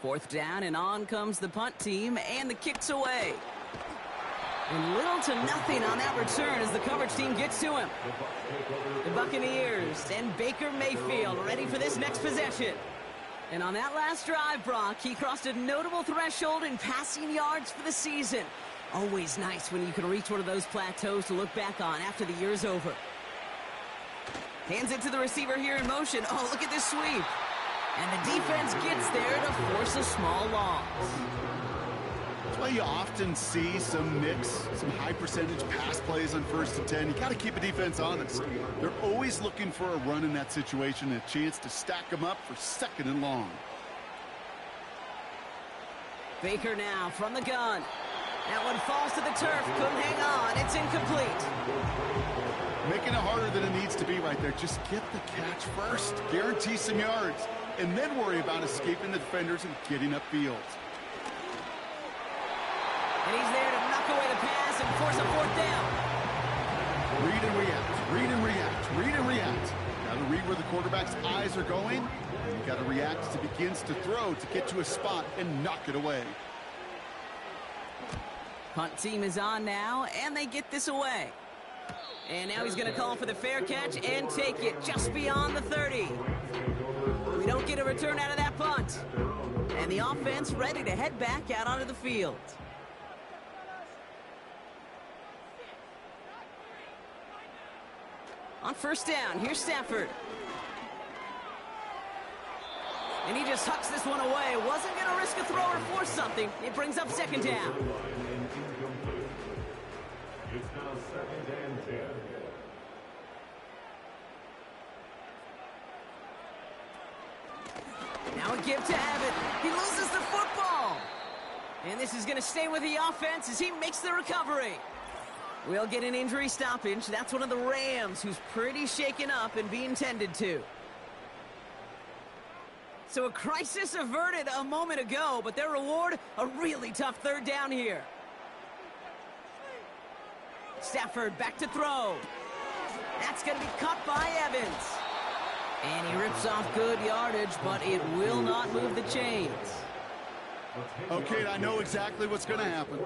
4th down, and on comes the punt team, and the kick's away. And little to nothing on that return as the coverage team gets to him. The Buccaneers and Baker Mayfield ready for this next possession. And on that last drive, Brock, he crossed a notable threshold in passing yards for the season. Always nice when you can reach one of those plateaus to look back on after the year's over. Hands it to the receiver here in motion. Oh, look at this sweep. And the defense gets there to force a small loss. That's why you often see some mix, some high percentage pass plays on 1st and 10. You got to keep a defense honest. They're always looking for a run in that situation and a chance to stack them up for 2nd and long. Baker now from the gun. That one falls to the turf. Couldn't hang on. It's incomplete. Making it harder than it needs to be right there. Just get the catch first. Guarantee some yards. And then worry about escaping the defenders and getting upfield. And he's there to knock away the pass and force a 4th down. Read and react. Read and react. Read and react. Got to read where the quarterback's eyes are going. And you got to react as he begins to throw to get to a spot and knock it away. Punt team is on now, and they get this away. And now he's going to call for the fair catch and take it just beyond the 30. We don't get a return out of that punt. And the offense ready to head back out onto the field. On 1st down, here's Stafford. And he just hucks this one away. Wasn't going to risk a throw or force something. It brings up 2nd down. It's now 2nd and 10. give to Evan. He loses the football. And this is going to stay with the offense as he makes the recovery. We'll get an injury stoppage. That's one of the Rams who's pretty shaken up and being tended to. So a crisis averted a moment ago, but their reward, a really tough third down here. Stafford back to throw. That's going to be cut by Evans. And he rips off good yardage, but it will not move the chains. Okay, I know exactly what's going to happen.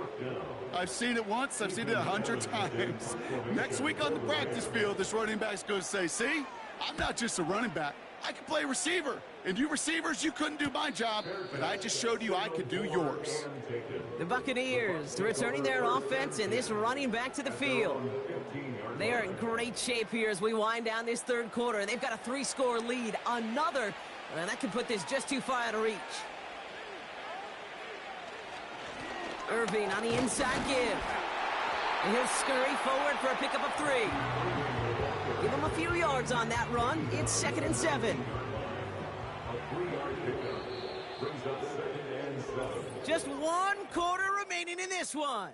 I've seen it once. I've seen it 100 times. Next week on the practice field, this running back's going to say, see, I'm not just a running back. I can play receiver. And you receivers, you couldn't do my job, but I just showed you I could do yours. The Buccaneers returning their offense and this running back to the field. They are in great shape here as we wind down this third quarter. They've got a 3-score lead. Another, that could put this just too far out of reach. Irving on the inside give. And he'll scurry forward for a pickup of 3. Give him a few yards on that run. It's 2nd and 7. Just 1 quarter remaining in this one.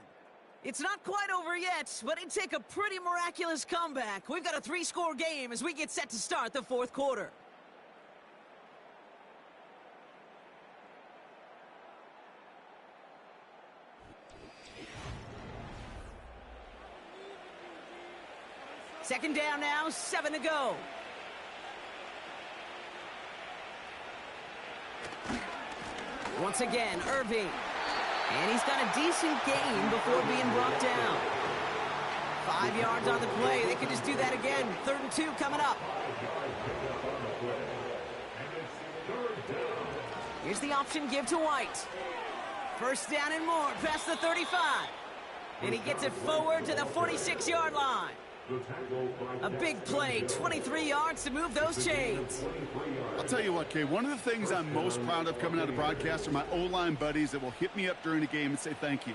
It's not quite over yet, but it'd take a pretty miraculous comeback. We've got a 3-score game as we get set to start the 4th quarter. Second down now, 7 to go. Once again, Irving. And he's got a decent gain before being brought down. 5 yards on the play. They could just do that again. 3rd and 2 coming up. Here's the option give to White. First down and more past the 35. And he gets it forward to the 46-yard line. A big play, 23 yards to move those chains. I'll tell you what, Kay, one of the things I'm most proud of coming out of broadcast are my O-line buddies that will hit me up during the game and say thank you.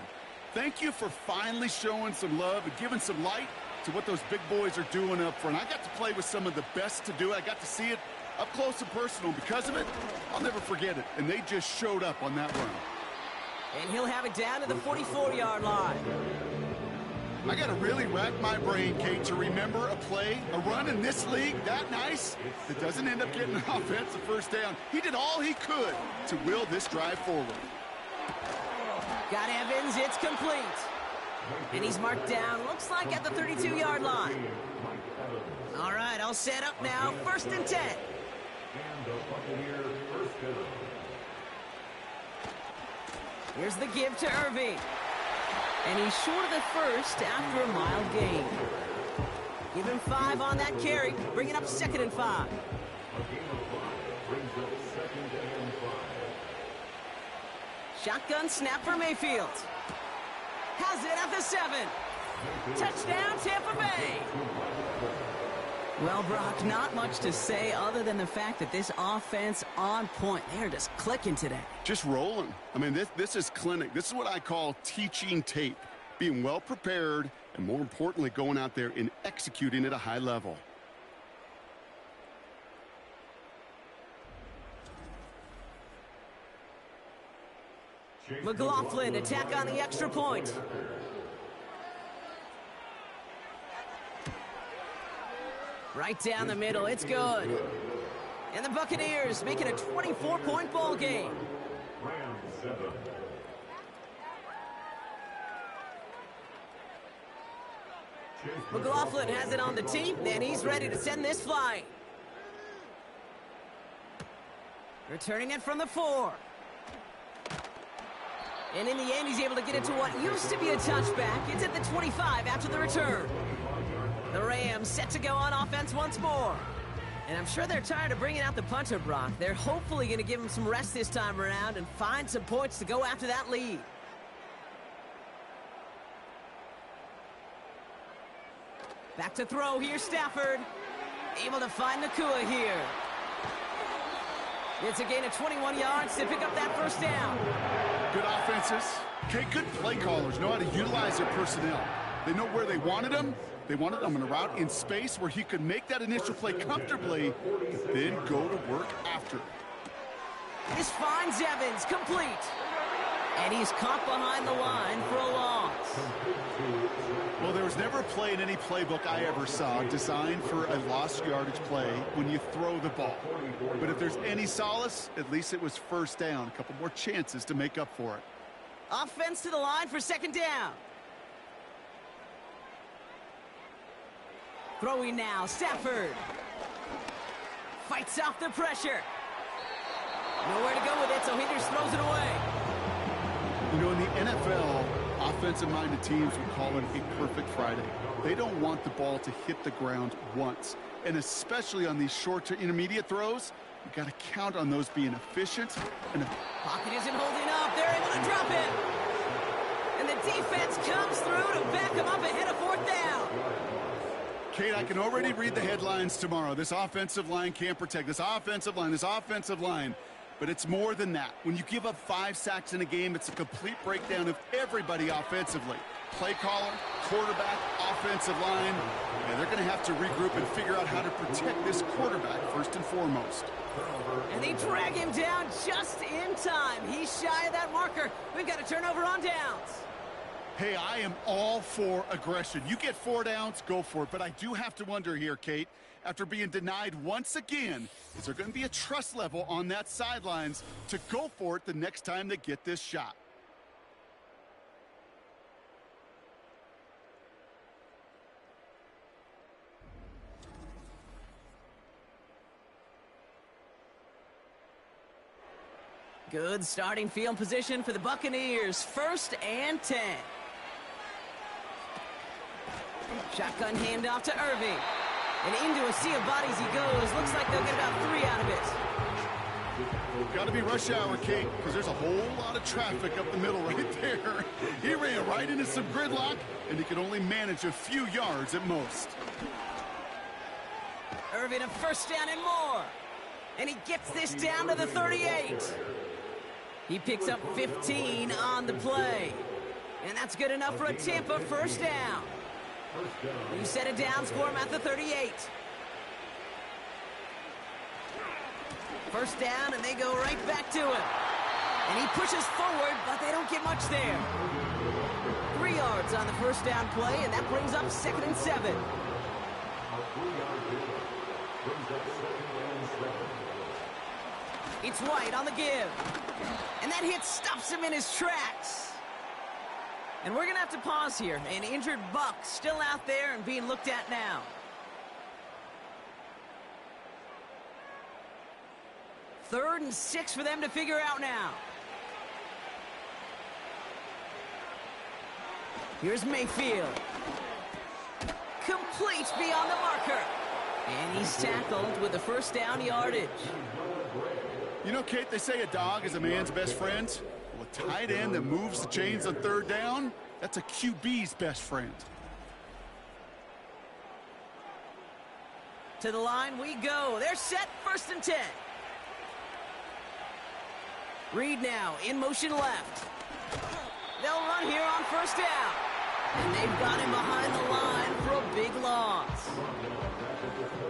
Thank you for finally showing some love and giving some light to what those big boys are doing up front. I got to play with some of the best to do it. I got to see it up close and personal. Because of it, I'll never forget it. And they just showed up on that run. And he'll have it down to the 44-yard line. I got to really rack my brain, Kate, to remember a play, a run in this league that nice that doesn't end up getting an offensive first down. He did all he could to will this drive forward. Got Evans, it's complete. And he's marked down, looks like at the 32-yard line. All right, I'll set up now, 1st and 10. Here's the give to Irving. And he's short of the first after a mild gain. Give him 5 on that carry, bring it up 2nd and 5. Shotgun snap for Mayfield. Has it at the 7. Touchdown, Tampa Bay. Well, Brock, not much to say other than the fact that this offense on point. They're just clicking today. Just rolling. I mean, this is clinic. This is what I call teaching tape. Being well prepared and, more importantly, going out there and executing at a high level. McLaughlin attack on the extra point. Right down the middle, it's good. And the Buccaneers make it a 24-point ball game. McLaughlin has it on the tee, and he's ready to send this flying. Returning it from the 4. And in the end, he's able to get it to what used to be a touchback. It's at the 25 after the return. The Rams set to go on offense once more. And I'm sure they're tired of bringing out the punter, Brock. They're hopefully going to give him some rest this time around and find some points to go after that lead. Back to throw here, Stafford. Able to find Nakua here. It's a gain of 21 yards to pick up that first down. Good offenses. Okay, good play callers know how to utilize their personnel. They know where they wanted them. They wanted them in a route in space where he could make that initial play comfortably, then go to work after. This finds Evans, complete. And he's caught behind the line for a loss. Well, there was never a play in any playbook I ever saw designed for a lost yardage play when you throw the ball. But if there's any solace, at least it was first down. A couple more chances to make up for it. Offense to the line for second down. Throwing now, Stafford. Fights off the pressure. Nowhere to go with it, so he just throws it away. You know, in the NFL, offensive-minded teams would call it a perfect Friday. They don't want the ball to hit the ground once. And especially on these short to intermediate throws, you got to count on those being efficient. And Pocket isn't holding up. They're able to drop it. And the defense comes through to back them up ahead of fourth down. Kate, I can already read the headlines tomorrow. This offensive line can't protect. This offensive line. But it's more than that. When you give up 5 sacks in a game, it's a complete breakdown of everybody offensively. Play caller, quarterback, offensive line. And they're going to have to regroup and figure out how to protect this quarterback first and foremost. And they drag him down just in time. He's shy of that marker. We've got a turnover on downs. Hey, I am all for aggression. You get 4 downs, go for it. But I do have to wonder here, Kate, after being denied once again, is there going to be a trust level on that sidelines to go for it the next time they get this shot? Good starting field position for the Buccaneers. 1st and 10. Shotgun handoff to Irving. And into a sea of bodies he goes. Looks like they'll get about 3 out of it. Got to be rush hour, Kate, because there's a whole lot of traffic up the middle right there. He ran right into some gridlock, and he could only manage a few yards at most. Irving a 1st down and more. And he gets this down to the 38. He picks up 15 on the play. And that's good enough for a Tampa 1st down. New set of downs for him at the 38. 1st down, and they go right back to him. And he pushes forward, but they don't get much there. 3 yards on the 1st down play, and that brings up 2nd and 7. It's White on the give. And that hit stops him in his tracks. And we're going to have to pause here. An injured Buck still out there and being looked at now. Third and 6 for them to figure out now. Here's Mayfield. Complete beyond the marker. And he's tackled with the 1st down yardage. You know, Kate, they say a dog is a man's best friend. Well, a tight end that moves the chains on 3rd down, that's a QB's best friend. To the line we go. They're set, 1st and 10. Reed now, in motion left. They'll run here on 1st down. And they've got him behind the line for a big loss.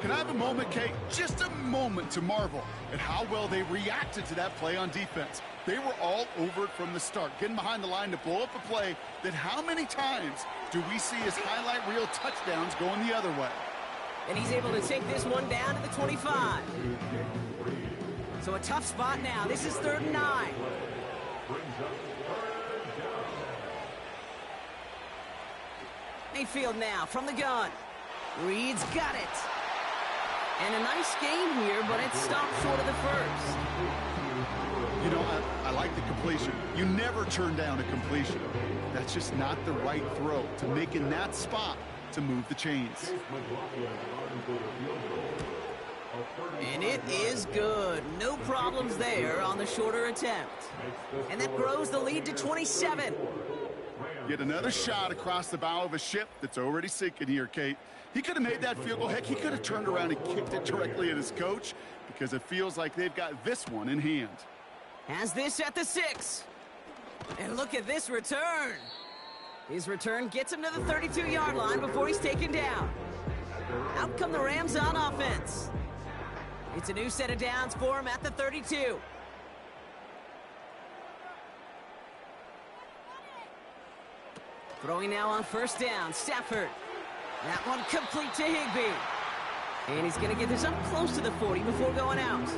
Can I have a moment, Kate? Just a moment to marvel at how well they reacted to that play on defense. They were all over it from the start, getting behind the line to blow up a play that how many times do we see as highlight reel touchdowns going the other way? And he's able to take this one down to the 25. So a tough spot now. This is 3rd and 9. Mayfield now from the gun. Reed's got it. And a nice game here, but it stopped short of the 1st. You know, I like the completion. You never turn down a completion. That's just not the right throw to make in that spot to move the chains. And it is good. No problems there on the shorter attempt. And that grows the lead to 27. Yet another shot across the bow of a ship that's already sinking here, Kate. He could have made that field goal. Heck, he could have turned around and kicked it directly at his coach because it feels like they've got this one in hand. Has this at the 6. And look at this return. His return gets him to the 32-yard line before he's taken down. Out come the Rams on offense. It's a new set of downs for him at the 32. Throwing now on first down, Stafford. That one complete to Higbee. And he's going to get this up close to the 40 before going out.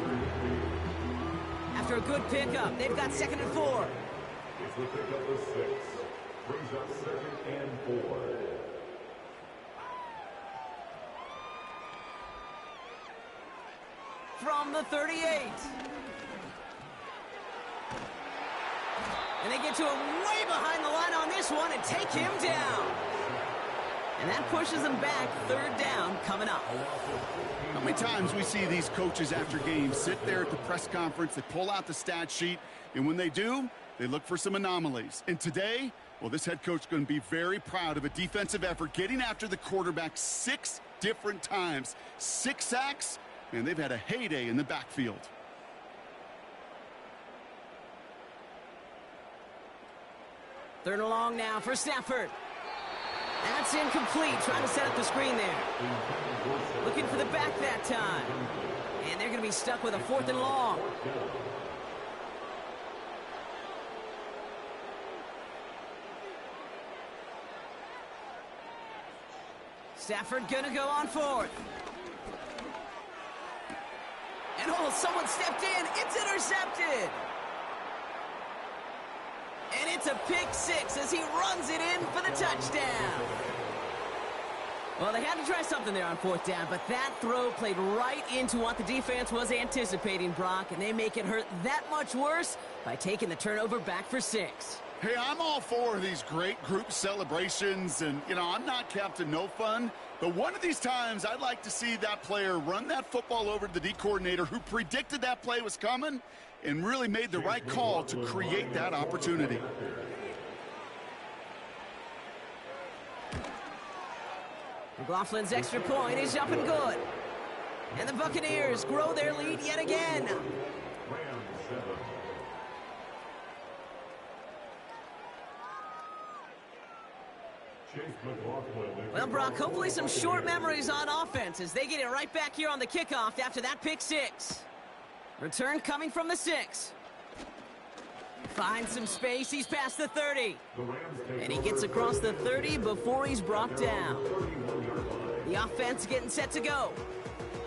After a good pickup, they've got 2nd and 4. It's the pickup of 6. Brings up 2nd and 4. From the 38. And they get to him way behind the line on this one and take him down. And that pushes them back. 3rd down coming up. How many times we see these coaches after games sit there at the press conference, they pull out the stat sheet, and when they do, they look for some anomalies. And today, well, this head coach is going to be very proud of a defensive effort, getting after the quarterback 6 different times. 6 sacks, and they've had a heyday in the backfield. Third and long now for Stafford. That's incomplete. Trying to set up the screen there. Looking for the back that time. And they're going to be stuck with a 4th and long. Stafford going to go on 4th. And someone stepped in. It's intercepted. And it's a pick 6 as he runs it in for the touchdown. Well, they had to try something there on 4th down, but that throw played right into what the defense was anticipating, Brock, and they make it hurt that much worse by taking the turnover back for 6. Hey, I'm all for these great group celebrations, and, I'm not Captain No Fun, but one of these times I'd like to see that player run that football over to the D coordinator who predicted that play was coming and really made the right call to create that opportunity. McLaughlin's extra point is up and good. And the Buccaneers grow their lead yet again. Well, Brock, hopefully some short memories on offense as they get it right back here on the kickoff after that pick 6. Return coming from the 6. Finds some space. He's past the 30. And he gets across the 30 before he's brought down. The offense getting set to go.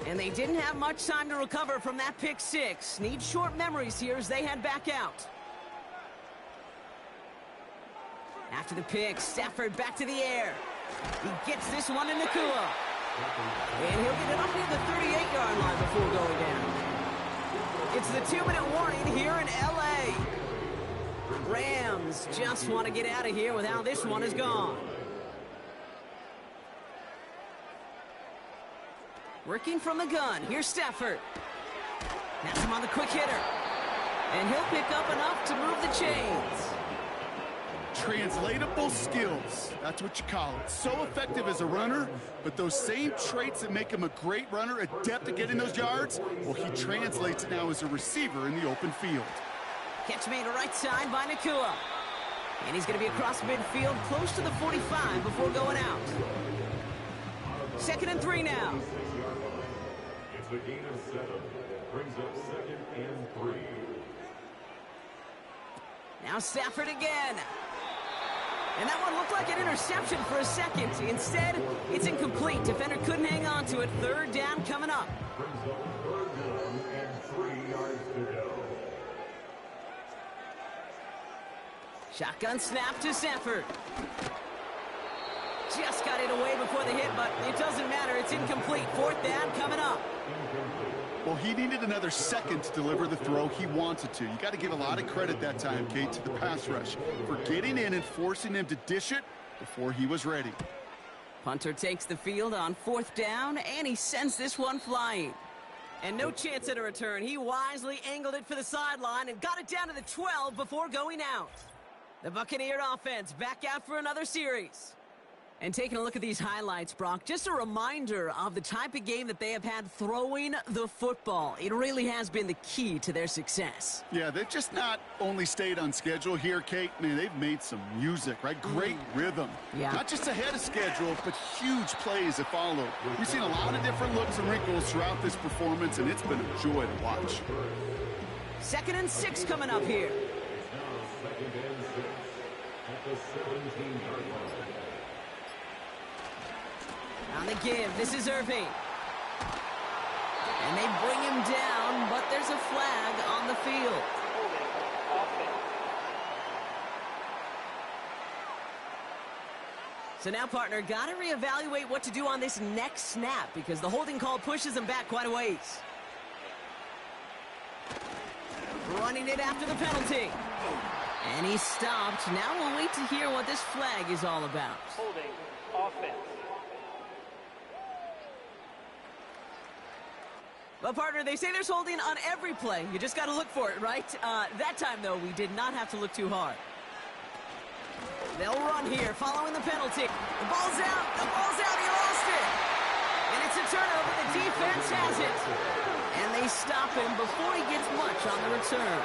And they didn't have much time to recover from that pick 6. Need short memories here as they head back out. After the pick, Stafford back to the air. He gets this one in Nakua. And he'll get it up near the 38-yard line before going down. It's the 2-minute warning here in L.A. Rams just want to get out of here with how this one is gone. Working from the gun. Here's Stafford. That's him on the quick hitter. And he'll pick up enough to move the chains. Translatable skills. That's what you call it. So effective as a runner, but those same traits that make him a great runner, adept at getting those yards, well, he translates it now as a receiver in the open field. Catch made right side by Nakua. And he's going to be across midfield close to the 45 before going out. 2nd and 3 now. It's the gain of 7. Brings up 2nd and 3. Now Stafford again. And that one looked like an interception for a second. Instead, it's incomplete. Defender couldn't hang on to it. 3rd down coming up. Brings up 3rd down and 3 yards to go. Shotgun snap to Stafford. Just got it away before the hit, but it doesn't matter. It's incomplete. 4th down coming up. Well, he needed another second to deliver the throw he wanted to. You got to give a lot of credit that time, Kate, to the pass rush for getting in and forcing him to dish it before he was ready. Punter takes the field on 4th down, and he sends this one flying. And no chance at a return. He wisely angled it for the sideline and got it down to the 12 before going out. The Buccaneer offense back out for another series. And taking a look at these highlights, Brock, just a reminder of the type of game that they have had throwing the football. It really has been the key to their success. Yeah, they've just not only stayed on schedule here, Kate. Man, they've made some music, right? Great rhythm. Yeah. Not just ahead of schedule, but huge plays that follow. We've seen a lot of different looks and wrinkles throughout this performance, and it's been a joy to watch. 2nd and 6 coming up here. The 17-yard line. On the give, this is Irving. And they bring him down, but there's a flag on the field. So now, partner, got to reevaluate what to do on this next snap because the holding call pushes him back quite a ways. Running it after the penalty. And he stopped. Now we'll wait to hear what this flag is all about. Holding offense. Well, partner, they say there's holding on every play. You just got to look for it, right? That time, though, we did not have to look too hard. They'll run here following the penalty. The ball's out. The ball's out. He lost it. And it's a turnover. The defense has it. And they stop him before he gets much on the return.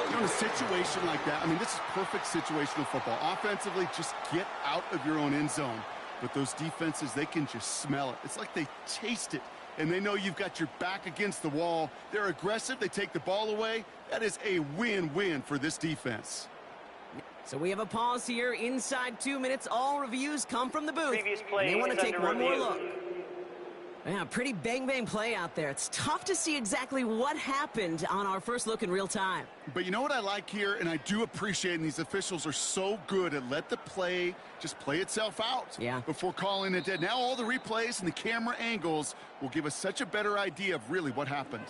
You know, in a situation like that, I mean, this is perfect situational football. Offensively, just get out of your own end zone. But those defenses, they can just smell it. It's like they taste it. And they know you've got your back against the wall. They're aggressive. They take the ball away. That is a win-win for this defense. So we have a pause here. Inside 2 minutes, all reviews come from the booth. Previous play and they want to is take under one more review. look. Yeah, pretty bang-bang play out there. It's tough to see exactly what happened on our first look in real time. But you know what I like here, and I do appreciate, and these officials are so good at let the play just play itself out before calling it dead. Now all the replays and the camera angles will give us such a better idea of really what happened.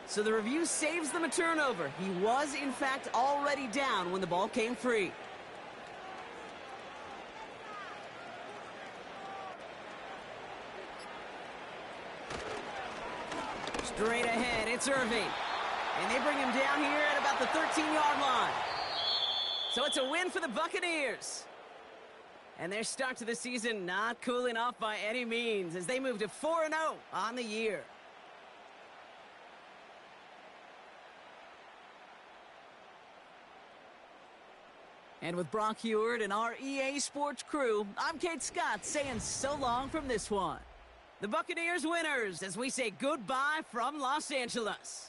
So the review saves them a turnover. He was, in fact, already down when the ball came free. Straight ahead, it's Irving. And they bring him down here at about the 13-yard line. So it's a win for the Buccaneers. And their start to the season not cooling off by any means as they move to 4-0 on the year. And with Brock Heward and our EA Sports crew, I'm Kate Scott saying so long from this one. The Buccaneers winners as we say goodbye from Los Angeles.